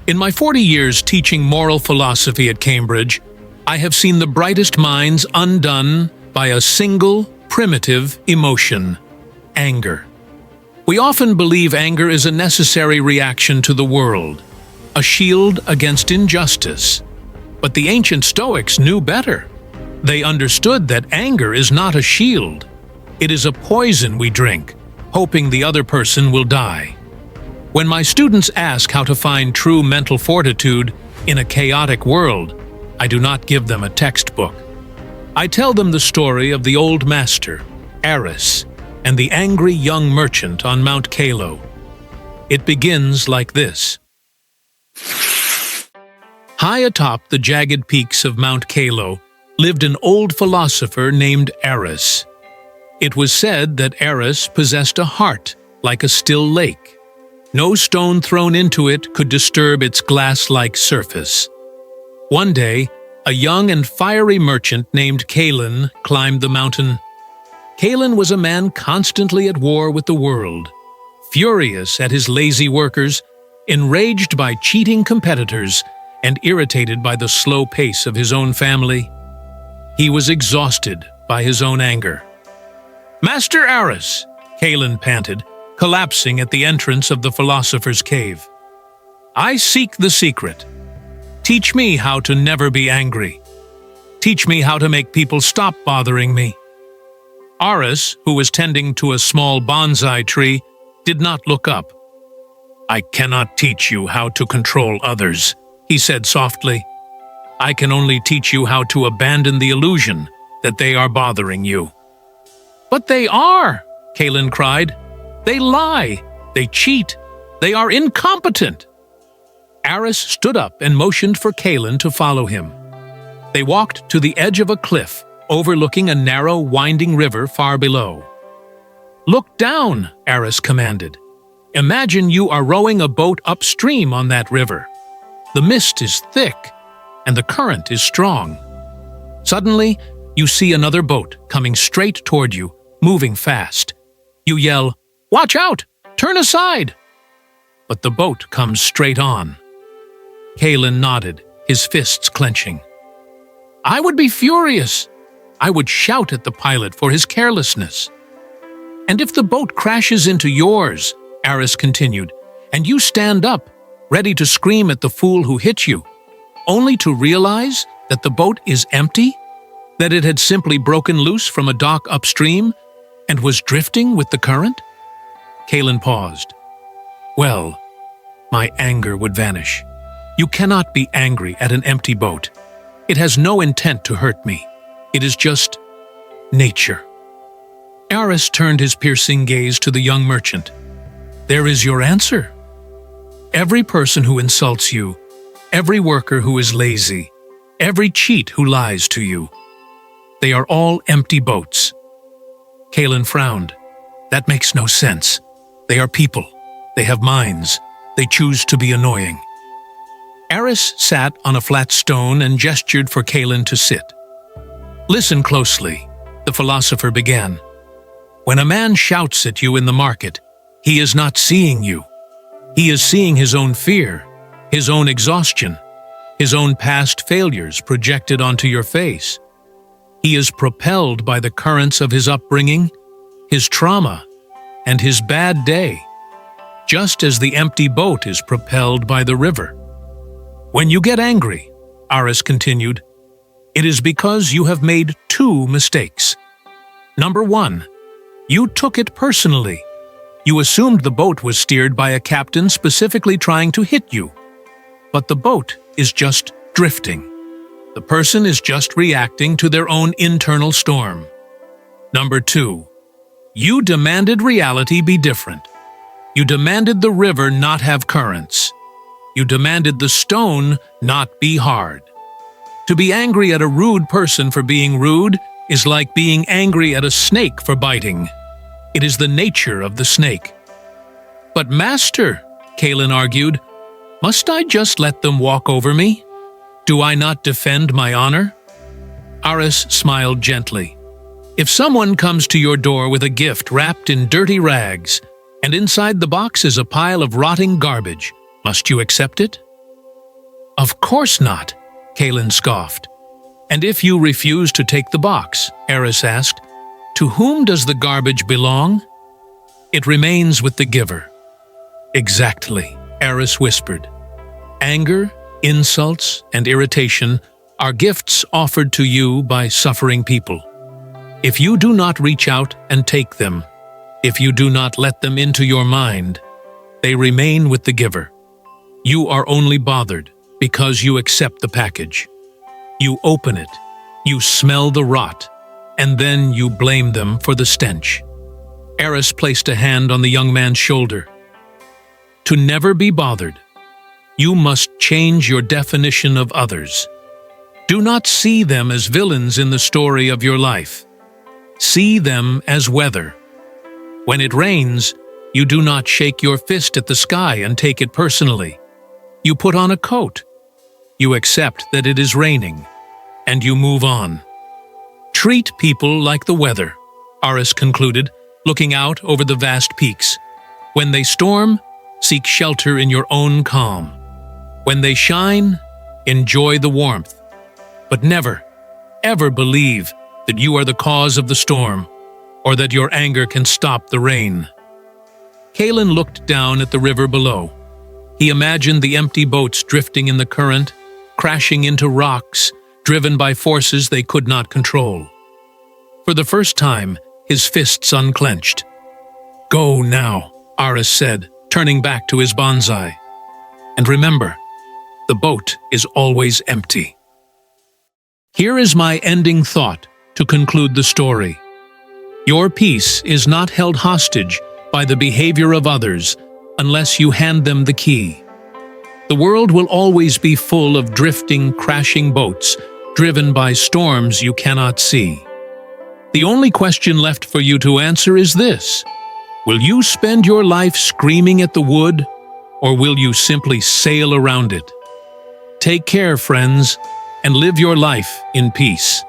In my 40 years teaching moral philosophy at Cambridge, I have seen the brightest minds undone by a single, primitive emotion: anger. We often believe anger is a necessary reaction to the world, a shield against injustice. But the ancient Stoics knew better. They understood that anger is not a shield. It is a poison we drink, hoping the other person will die. When my students ask how to find true mental fortitude in a chaotic world, I do not give them a textbook. I tell them the story of the old master, Eris, and the angry young merchant on Mount Calo. It begins like this. High atop the jagged peaks of Mount Calo lived an old philosopher named Eris. It was said that Eris possessed a heart like a still lake. No stone thrown into it could disturb its glass-like surface. One day, a young and fiery merchant named Calin climbed the mountain. Calin was a man constantly at war with the world, furious at his lazy workers, enraged by cheating competitors, and irritated by the slow pace of his own family. He was exhausted by his own anger. "Master Eris," Calin panted, collapsing at the entrance of the philosopher's cave. "I seek the secret. Teach me how to never be angry. Teach me how to make people stop bothering me." Eris, who was tending to a small bonsai tree, did not look up. "I cannot teach you how to control others," he said softly. "I can only teach you how to abandon the illusion that they are bothering you." "But they are!" Calin cried. "They lie, they cheat, they are incompetent." Eris stood up and motioned for Calin to follow him. They walked to the edge of a cliff, overlooking a narrow, winding river far below. "Look down," Eris commanded. "Imagine you are rowing a boat upstream on that river. The mist is thick, and the current is strong. Suddenly, you see another boat coming straight toward you, moving fast. You yell, 'Watch out! Turn aside!' But the boat comes straight on." Calin nodded, his fists clenching. "I would be furious. I would shout at the pilot for his carelessness." "And if the boat crashes into yours," Eris continued, "and you stand up, ready to scream at the fool who hit you, only to realize that the boat is empty, that it had simply broken loose from a dock upstream and was drifting with the current?" Calin paused. "Well, my anger would vanish. You cannot be angry at an empty boat. It has no intent to hurt me. It is just nature." Eris turned his piercing gaze to the young merchant. "There is your answer. Every person who insults you, every worker who is lazy, every cheat who lies to you, they are all empty boats." Calin frowned. "That makes no sense. They are people. They have minds. They choose to be annoying." Eris sat on a flat stone and gestured for Calin to sit. "Listen closely," the philosopher began. "When a man shouts at you in the market, he is not seeing you. He is seeing his own fear, his own exhaustion, his own past failures projected onto your face. He is propelled by the currents of his upbringing, his trauma, and his bad day, just as the empty boat is propelled by the river. When you get angry," Eris continued, "it is because you have made two mistakes. Number one, you took it personally. You assumed the boat was steered by a captain specifically trying to hit you. But the boat is just drifting. The person is just reacting to their own internal storm. Number two, you demanded reality be different. You demanded the river not have currents. You demanded the stone not be hard. To be angry at a rude person for being rude is like being angry at a snake for biting. It is the nature of the snake." "But Master," Calin argued, "must I just let them walk over me? Do I not defend my honor?" Eris smiled gently. "If someone comes to your door with a gift wrapped in dirty rags, and inside the box is a pile of rotting garbage, must you accept it? Of course not, Kalin scoffed. And if you refuse to take the box, Eris asked, to whom does the garbage belong? It remains with the giver. Exactly, Eris whispered. Anger, insults, and irritation are gifts offered to you by suffering people. If you do not reach out and take them, if you do not let them into your mind, they remain with the giver. You are only bothered because you accept the package. You open it, you smell the rot, and then you blame them for the stench. Eris placed a hand on the young man's shoulder. To never be bothered, you must change your definition of others. Do not see them as villains in the story of your life. See them as weather. When it rains, you do not shake your fist at the sky and take it personally. You put on a coat. You accept that it is raining, and you move on. Treat people like the weather, Eris concluded, looking out over the vast peaks. When they storm, seek shelter in your own calm. When they shine, enjoy the warmth. But never, ever believe that you are the cause of the storm, or that your anger can stop the rain. Kalin looked down at the river below. He imagined the empty boats drifting in the current, crashing into rocks, driven by forces they could not control. For the first time, his fists unclenched. Go now, Eris said, turning back to his bonsai. And remember, the boat is always empty. Here is my ending thought to conclude the story. Your peace is not held hostage by the behavior of others unless you hand them the key. The world will always be full of drifting, crashing boats, driven by storms you cannot see. The only question left for you to answer is this: will you spend your life screaming at the wood, or will you simply sail around it? Take care, friends, and live your life in peace.